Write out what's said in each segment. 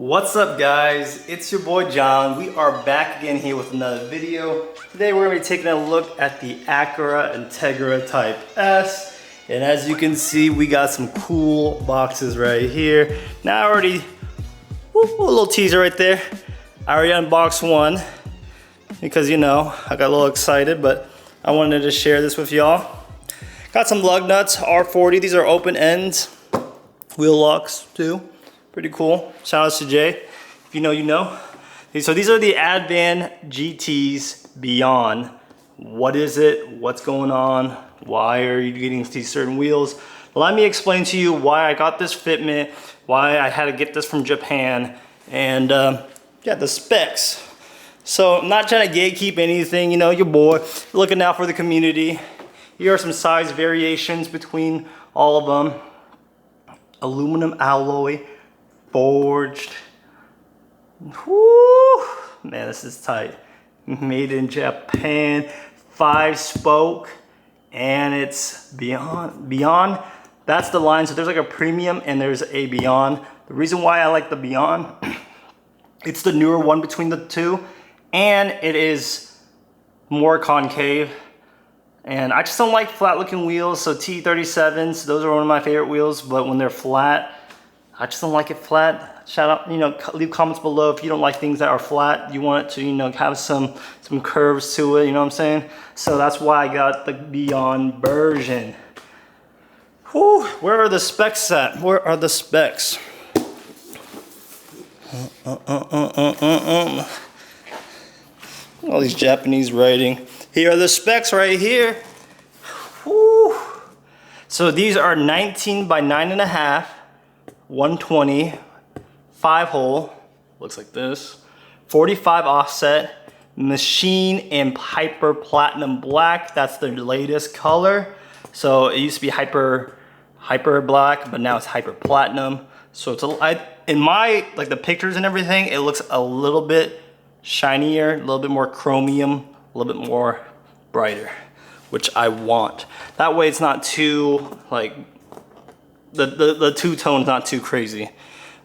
What's up guys, it's your boy John. We are back again here with another video. Today we're going to be taking a look at the Acura Integra Type S. And as you can see, we got some cool boxes right here. Now I already, a little teaser right there. I already unboxed one because you know, I got a little excited, but I wanted to share this with y'all. Got some lug nuts, R40, these are open ends. Wheel locks too. Pretty cool. Shout out to Jay. If you know, you know. So these are the Advan GTs Beyond. What is it? What's going on? Why are you getting these certain wheels? Let me explain to you why I got this fitment, why I had to get this from Japan, and yeah, the specs. So I'm not trying to gatekeep anything, you know, your boy, looking out for the community. Here are some size variations between all of them. Aluminum alloy. Forged. Whoo! Man, this is tight. Made in Japan. 5-spoke. And it's Beyond. That's the line. So there's like a premium and there's a Beyond. The reason why I like the Beyond, it's the newer one between the two. And it is more concave. And I just don't like flat looking wheels. So T37s, those are one of my favorite wheels. But when they're flat, I just don't like it flat. Shout out, you know, leave comments below if you don't like things that are flat. You want it to, you know, have some curves to it, you know what I'm saying? So that's why I got the Beyond version. Whew, where are the specs at? Where are the specs? All these Japanese writing. Here are the specs right here. Whew. So these are 19 by 9.5. 120, 5-hole, looks like this, 45 offset, machine in hyper platinum black. That's the latest color. So it used to be hyper black, but now it's hyper platinum. So it's in my, like the pictures and everything, it looks a little bit shinier, a little bit more chromium, a little bit more brighter, which I want. That way it's not too like, the two-tone's not too crazy.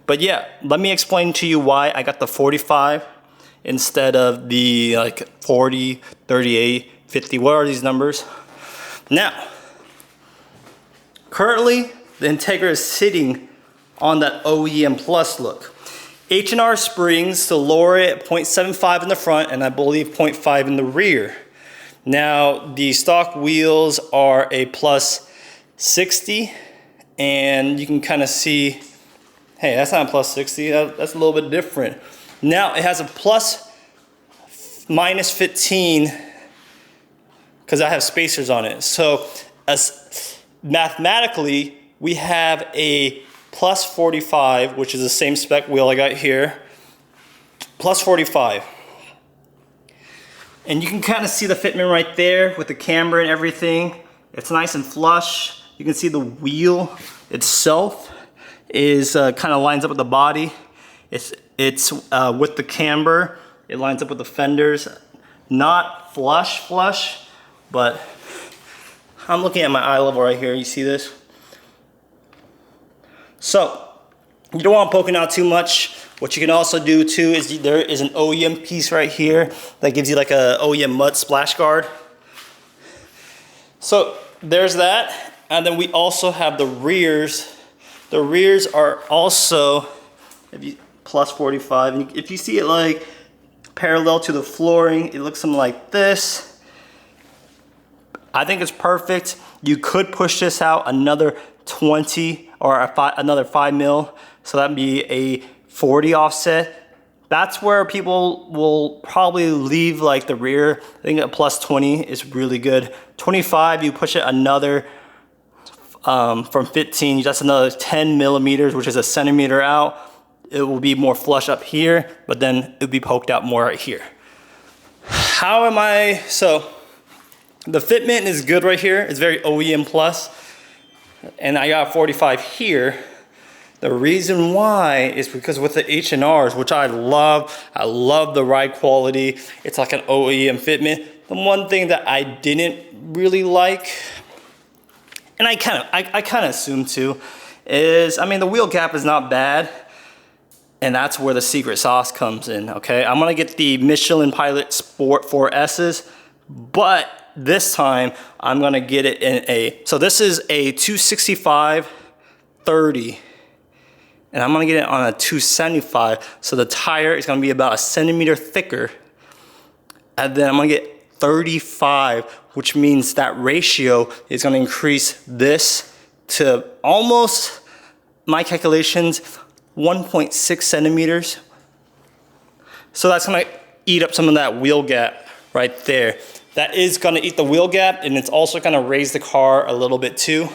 But yeah, let me explain to you why I got the 45 instead of the like 40, 38, 50. What are these numbers? Now, currently the Integra is sitting on that OEM Plus look. H&R springs to lower it at 0.75 in the front and I believe 0.5 in the rear. Now, the stock wheels are a plus 60. And you can kind of see, hey, that's not a plus 60, that's a little bit different. Now it has a plus minus 15 because I have spacers on it. So as mathematically, we have a plus 45, which is the same spec wheel I got here, plus 45. And you can kind of see the fitment right there with the camber and everything. It's nice and flush. You can see the wheel itself is kind of lines up with the body. It's with the camber. It lines up with the fenders. Not flush, but I'm looking at my eye level right here. You see this? So you don't want poking out too much. What you can also do too is there is an OEM piece right here that gives you like a OEM mud splash guard. So there's that. And then we also have the rears. The rears are also plus 45. And if you see it like parallel to the flooring, it looks something like this. I think it's perfect. You could push this out another 20 or another 5 mil. So that'd be a 40 offset. That's where people will probably leave like the rear. I think a plus 20 is really good. 25, you push it another from 15, that's another 10 millimeters, which is a centimeter out. It will be more flush up here, but then it'll be poked out more right here. How am I, so the fitment is good right here. It's very OEM plus, and I got 45 here. The reason why is because with the H&Rs, which I love the ride quality. It's like an OEM fitment. The one thing that I didn't really like, and I kind of assume too, is, I mean, the wheel cap is not bad. And that's where the secret sauce comes in, okay? I'm gonna get the Michelin Pilot Sport 4S's, but this time I'm gonna get it in a, so this is a 265/30, and I'm gonna get it on a 275, so the tire is gonna be about a centimeter thicker. And then I'm gonna get 35, which means that ratio is gonna increase this to almost, my calculations, 1.6 centimeters. So that's gonna eat up some of that wheel gap right there. That is gonna eat the wheel gap, and it's also gonna raise the car a little bit too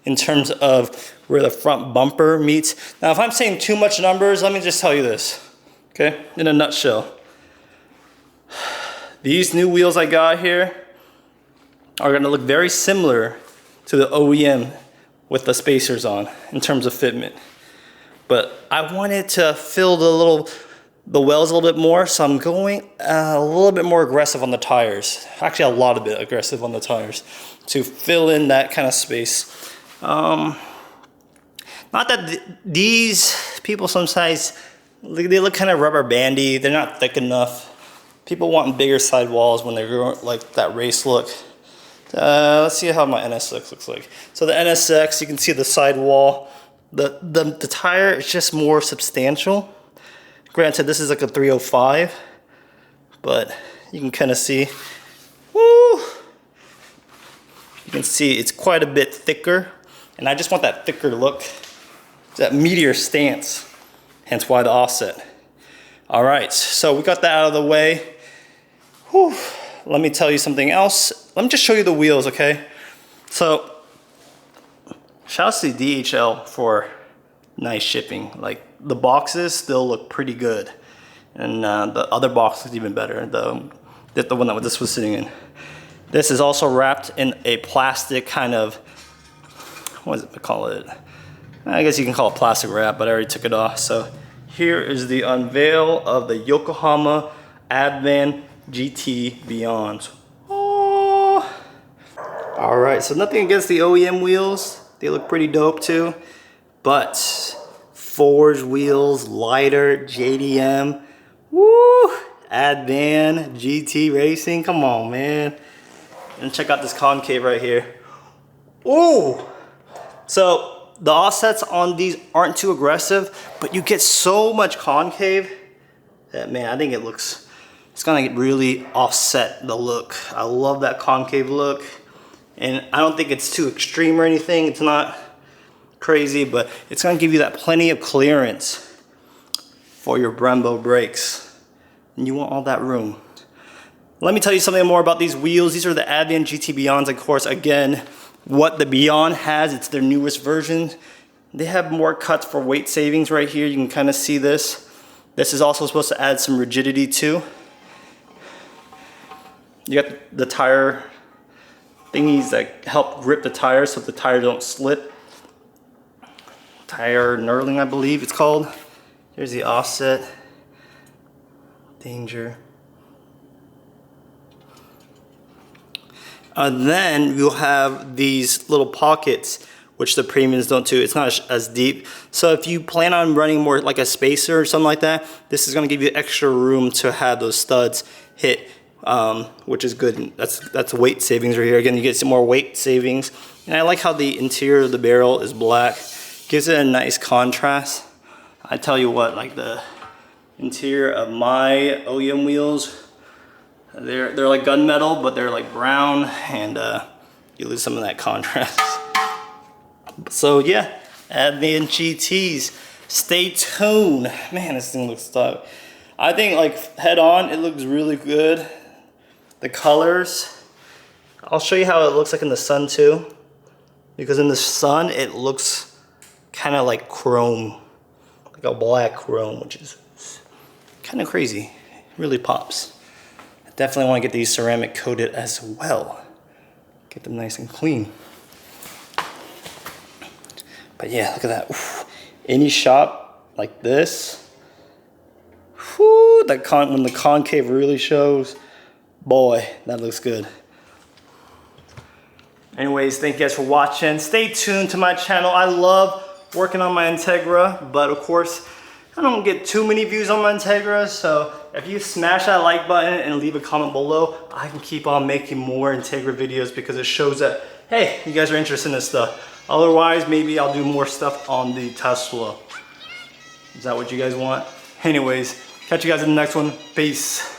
in terms of where the front bumper meets. Now, if I'm saying too much numbers, let me just tell you this, okay? In a nutshell. These new wheels I got here are gonna look very similar to the OEM with the spacers on in terms of fitment. But I wanted to fill the wells a little bit more, so I'm going a little bit more aggressive on the tires. Actually, a lot of bit aggressive on the tires to fill in that kind of space. Not that these people sometimes, they look kind of rubber bandy. They're not thick enough. People want bigger sidewalls when they're like that race look. Let's see how my NSX looks like. So the NSX, you can see the sidewall. The tire is just more substantial. Granted, this is like a 305, but you can kind of see, woo! You can see it's quite a bit thicker, and I just want that thicker look, that meteor stance, hence why the offset. All right, so we got that out of the way. Whew. Let me tell you something else. Let me just show you the wheels, okay? So, shout out to DHL for nice shipping. Like, the boxes still look pretty good. And the other box is even better, the one that this was sitting in. This is also wrapped in a plastic kind of, what does it call it? I guess you can call it plastic wrap, but I already took it off. So here is the unveil of the Yokohama Advan GT Beyond. Oh. All right, so nothing against the OEM wheels. They look pretty dope too, but forged wheels, lighter, JDM, woo, Advan GT Racing, come on, man. And check out this concave right here. Ooh, so the offsets on these aren't too aggressive, but you get so much concave that, man, I think it's gonna really offset the look. I love that concave look. And I don't think it's too extreme or anything. It's not crazy, but it's gonna give you that plenty of clearance for your Brembo brakes. And you want all that room. Let me tell you something more about these wheels. These are the Advan GT Beyonds, of course. Again, what the Beyond has, it's their newest version. They have more cuts for weight savings right here. You can kind of see this. This is also supposed to add some rigidity too. You got the tire thingies that help grip the tires so the tires don't slip. Tire knurling, I believe it's called. Here's the offset. Danger. And then you'll have these little pockets, which the premiums don't do. It's not as deep. So if you plan on running more like a spacer or something like that, this is gonna give you extra room to have those studs hit, which is good. That's weight savings right here. Again, you get some more weight savings. And I like how the interior of the barrel is black. Gives it a nice contrast. I tell you what, like the interior of my OEM wheels, they're like gunmetal, but they're like brown, and you lose some of that contrast. So yeah, Advan GTs, stay tuned. Man, this thing looks tough. I think like head on, it looks really good. The colors, I'll show you how it looks like in the sun too. Because in the sun, it looks kind of like chrome, like a black chrome, which is kind of crazy. It really pops. I definitely want to get these ceramic coated as well. Get them nice and clean. But yeah, look at that. Oof. Any shop like this, whew, when the concave really shows, boy, that looks good. Anyways, thank you guys for watching. Stay tuned to my channel. I love working on my Integra, but of course, I don't get too many views on my Integra, so if you smash that like button and leave a comment below, I can keep on making more Integra videos because it shows that, hey, you guys are interested in this stuff. Otherwise, maybe I'll do more stuff on the Tesla. Is that what you guys want? Anyways, catch you guys in the next one. Peace.